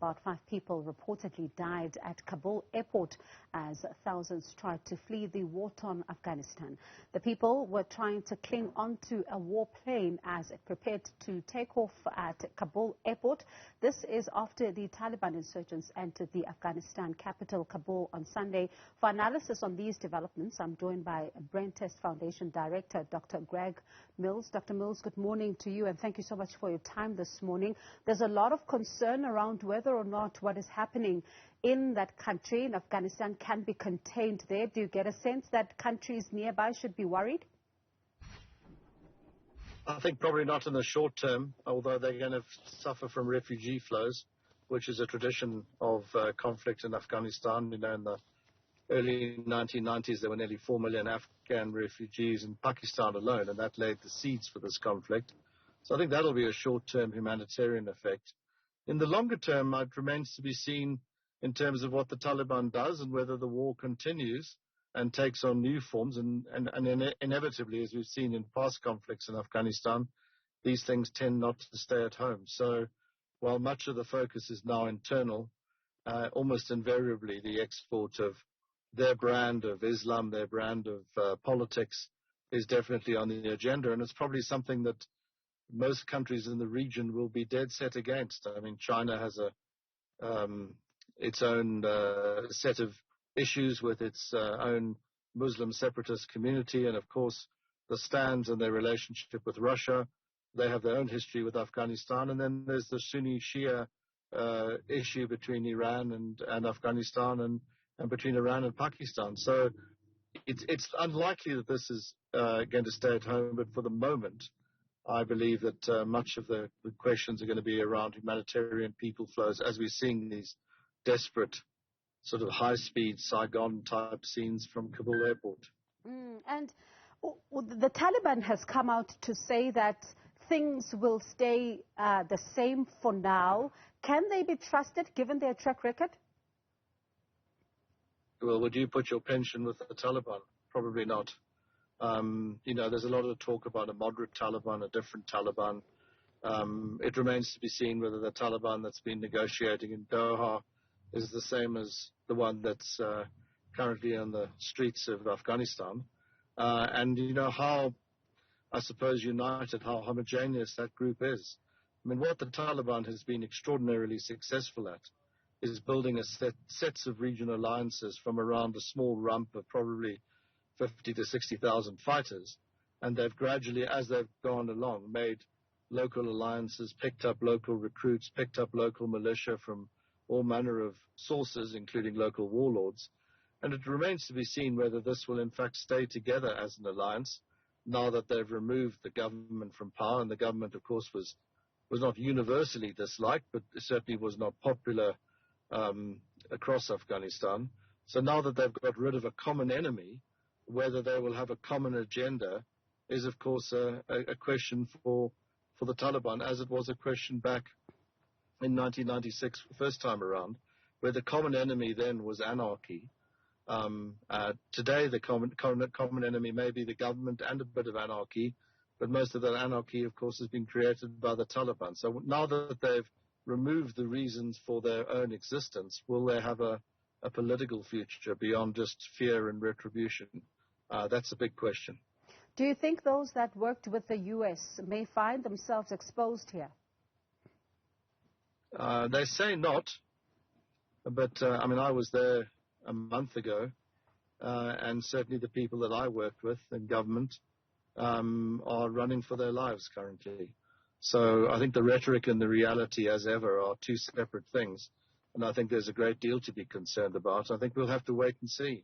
About 5 people reportedly died at Kabul Airport as thousands tried to flee the war-torn Afghanistan. The people were trying to cling onto a warplane as it prepared to take off at Kabul Airport. This is after the Taliban insurgents entered the Afghanistan capital, Kabul, on Sunday. For analysis on these developments, I'm joined by Brenthurst Foundation Director, Dr. Greg Mills. Dr. Mills, good morning to you, and thank you so much for your time this morning. There's a lot of concern around whether or not what is happening in that country, in Afghanistan, can be contained there. Do you get a sense that countries nearby should be worried? I think probably not in the short term, although they're going to suffer from refugee flows, which is a tradition of conflict in Afghanistan. You know, in the early 1990s, there were nearly 4 million Afghan refugees in Pakistan alone, and that laid the seeds for this conflict. So I think that'll be a short-term humanitarian effect. In the longer term, it remains to be seen in terms of what the Taliban does and whether the war continues and takes on new forms. And inevitably, as we've seen in past conflicts in Afghanistan, these things tend not to stay at home. So while much of the focus is now internal, almost invariably the export of their brand of Islam, their brand of politics is definitely on the agenda. And it's probably something that most countries in the region will be dead set against. I mean, China has its own set of issues with its own Muslim separatist community, and of course the stands and their relationship with Russia. They have their own history with Afghanistan, and then there's the Sunni-Shia issue between Iran and Afghanistan, and between Iran and Pakistan. So it's unlikely that this is going to stay at home, but for the moment, I believe that much of the questions are going to be around humanitarian people flows as we're seeing these desperate sort of high-speed Saigon-type scenes from Kabul Airport. And the Taliban has come out to say that things will stay the same for now. Can they be trusted given their track record? Well, would you put your pension with the Taliban? Probably not. You know, there's a lot of talk about a moderate Taliban, a different Taliban. It remains to be seen whether the Taliban that's been negotiating in Doha is the same as the one that's currently on the streets of Afghanistan. And, you know, how, I suppose, united, how homogeneous that group is. I mean, what the Taliban has been extraordinarily successful at is building sets of regional alliances from around a small rump of probably 50 to 60,000 fighters, and they've gradually, as they've gone along, made local alliances, picked up local recruits, picked up local militia from all manner of sources, including local warlords. And it remains to be seen whether this will in fact stay together as an alliance now that they've removed the government from power. And the government, of course, was not universally disliked, but certainly was not popular across Afghanistan. So now that they've got rid of a common enemy, whether they will have a common agenda is, of course, a question for the Taliban, as it was a question back in 1996, the first time around, where the common enemy then was anarchy. Today, the common enemy may be the government and a bit of anarchy, but most of that anarchy, of course, has been created by the Taliban. So now that they've removed the reasons for their own existence, will they have a political future beyond just fear and retribution? That's a big question. Do you think those that worked with the U.S. may find themselves exposed here? They say not, but I mean, I was there a month ago, and certainly the people that I worked with in government are running for their lives currently. So I think the rhetoric and the reality, as ever, are two separate things, and I think there's a great deal to be concerned about. I think we'll have to wait and see.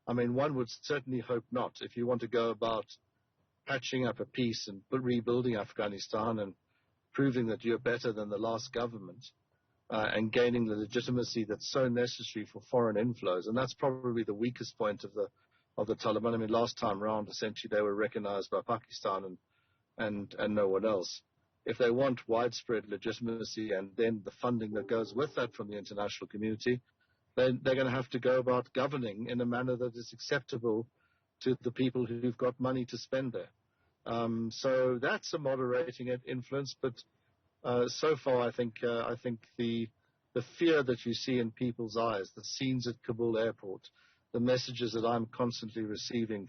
I mean, one would certainly hope not. If you want to go about patching up a peace and rebuilding Afghanistan and proving that you're better than the last government and gaining the legitimacy that's so necessary for foreign inflows, and that's probably the weakest point of the Taliban. I mean, last time round, essentially, they were recognized by Pakistan and no one else. If they want widespread legitimacy and then the funding that goes with that from the international community, they're going to have to go about governing in a manner that is acceptable to the people who've got money to spend there. So that's a moderating influence, but so far I think the the fear that you see in people's eyes, the scenes at Kabul Airport, the messages that I'm constantly receiving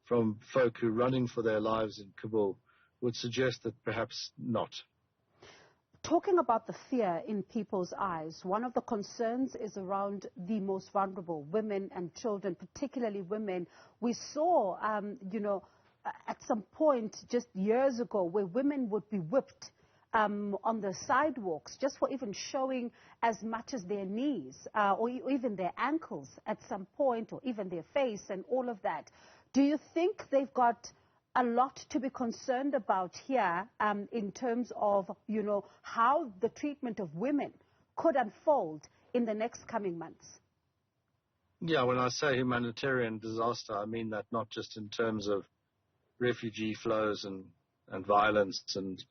from folk who are running for their lives in Kabul would suggest that perhaps not. Talking about the fear in people's eyes, one of the concerns is around the most vulnerable, women and children, particularly women. We saw, at some point just years ago where women would be whipped on the sidewalks just for even showing as much as their knees or even their ankles at some point, or even their face and all of that. Do you think they've got a lot to be concerned about here in terms of, how the treatment of women could unfold in the next coming months? Yeah, when I say humanitarian disaster, I mean that not just in terms of refugee flows and violence and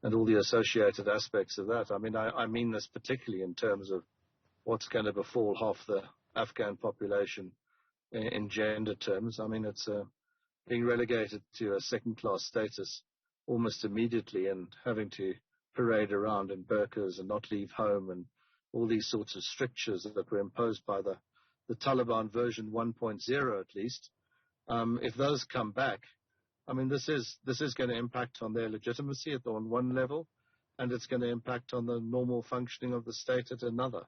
all the associated aspects of that. I mean this particularly in terms of what's going to befall half the Afghan population in gender terms. It's being relegated to a second-class status almost immediately and having to parade around in burqas and not leave home and all these sorts of strictures that were imposed by the Taliban version 1.0 at least. If those come back, this is going to impact on their legitimacy on one level, and it's going to impact on the normal functioning of the state at another.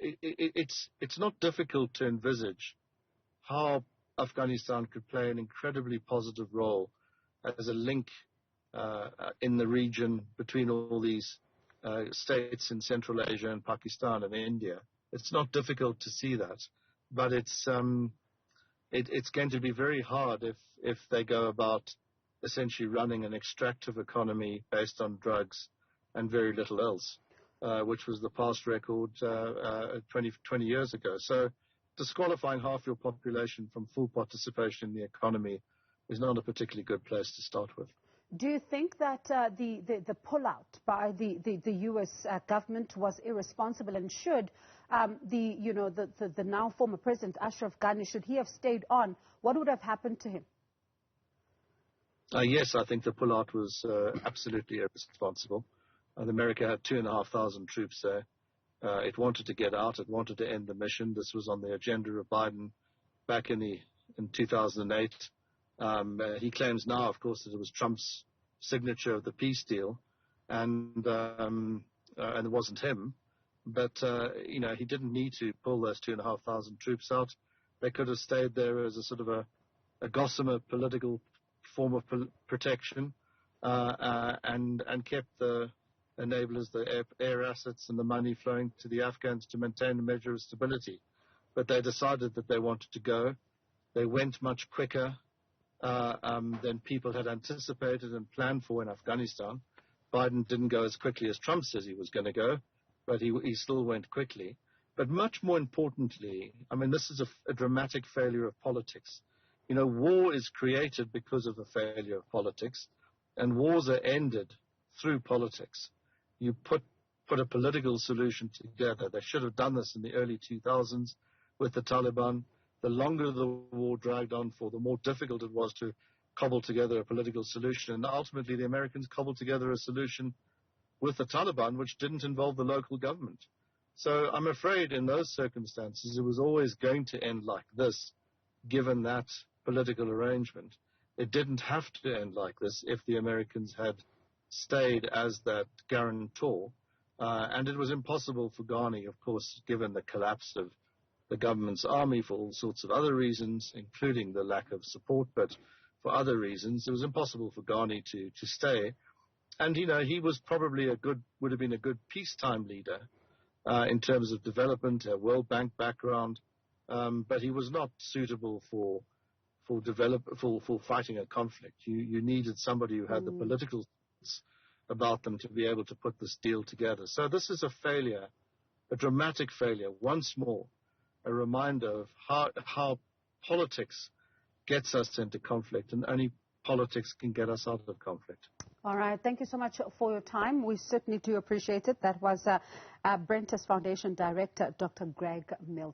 It's not difficult to envisage how Afghanistan could play an incredibly positive role as a link in the region between all these states in Central Asia and Pakistan and India. It's not difficult to see that, but it's going to be very hard if they go about essentially running an extractive economy based on drugs and very little else, which was the past record 20 years ago. So disqualifying half your population from full participation in the economy is not a particularly good place to start with. Do you think that the pullout by the U.S. Government was irresponsible, and should the now former President Ashraf Ghani, should he have stayed on, what would have happened to him? Yes, I think the pullout was absolutely irresponsible. America had 2,500 troops there. It wanted to get out. It wanted to end the mission. This was on the agenda of Biden back in 2008. He claims now, of course, that it was Trump's signature of the peace deal, and it wasn't him. But he didn't need to pull those 2,500 troops out. They could have stayed there as a sort of a gossamer political form of protection, and kept the enablers, the air assets and the money flowing to the Afghans to maintain a measure of stability. But they decided that they wanted to go. They went much quicker than people had anticipated and planned for in Afghanistan. Biden didn't go as quickly as Trump says he was going to go, but he still went quickly. But much more importantly, this is a dramatic failure of politics. War is created because of the failure of politics, and wars are ended through politics. You put a political solution together. They should have done this in the early 2000s with the Taliban. The longer the war dragged on for, the more difficult it was to cobble together a political solution. And ultimately, the Americans cobbled together a solution with the Taliban, which didn't involve the local government. So I'm afraid in those circumstances, it was always going to end like this, given that political arrangement. It didn't have to end like this if the Americans had stayed as that guarantor. And it was impossible for Ghani, of course, given the collapse of the government's army for all sorts of other reasons, including the lack of support, but for other reasons, it was impossible for Ghani to stay. And, he was probably would have been a good peacetime leader in terms of development, a World Bank background, but he was not suitable for fighting a conflict. You needed somebody who had the political about them to be able to put this deal together. So this is a failure, a dramatic failure, once more, a reminder of how politics gets us into conflict, and only politics can get us out of conflict. All right. Thank you so much for your time. We certainly do appreciate it. That was Brenthurst Foundation Director, Dr. Greg Milton.